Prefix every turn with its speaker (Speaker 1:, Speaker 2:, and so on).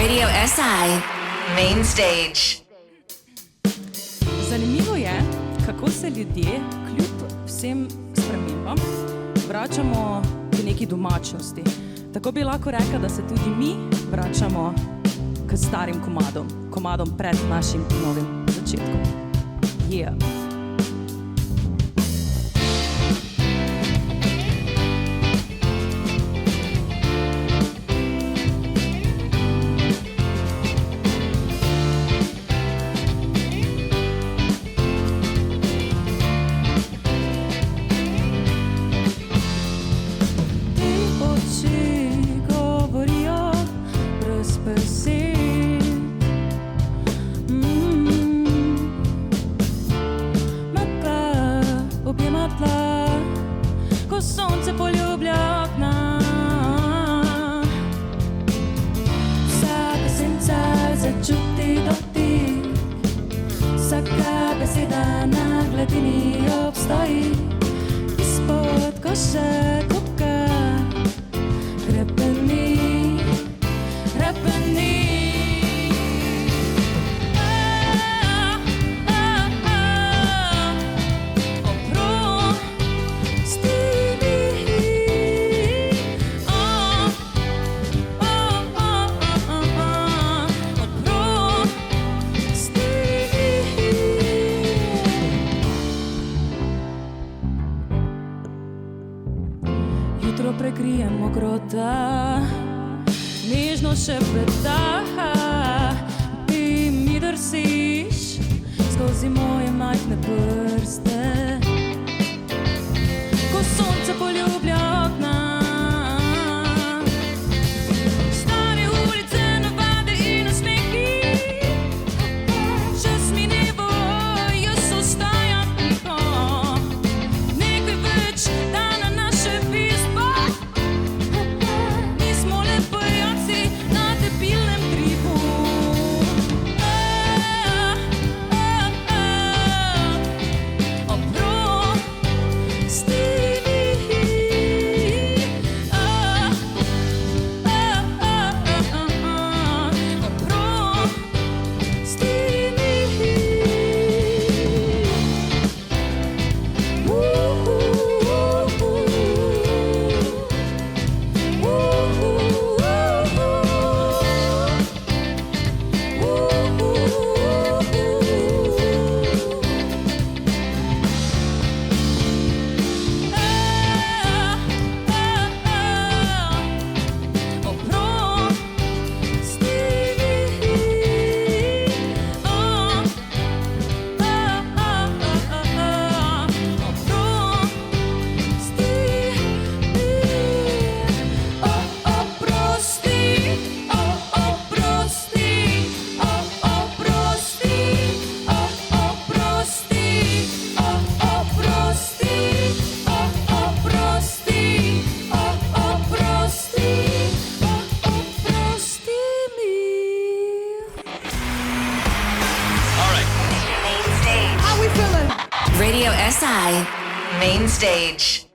Speaker 1: Radio SI Main Stage.
Speaker 2: Zanimivo je, kako se ljudje kljub vsem spremembam vračamo k neki domačnosti. Tako bi lahko rekla, da se tudi mi vračamo k starim komadom pred našim novim začetkom. Yeah.
Speaker 3: Sonce poljublja okna, vsaka senca začuti dotik, vsaka beseda na gladini obstoji, izpod koša kopka hrepeni, hrepeni. Jutro prekrije mokrota, nežno šepeta, ti mi drsiš skozi moje majhne prste, ko sonce poljublja okna. Stare ulice, navade in nasmehi, čas mineva, jaz ostajam tiho, nekaj več dana naše pismo.
Speaker 1: Radio SI Main Stage.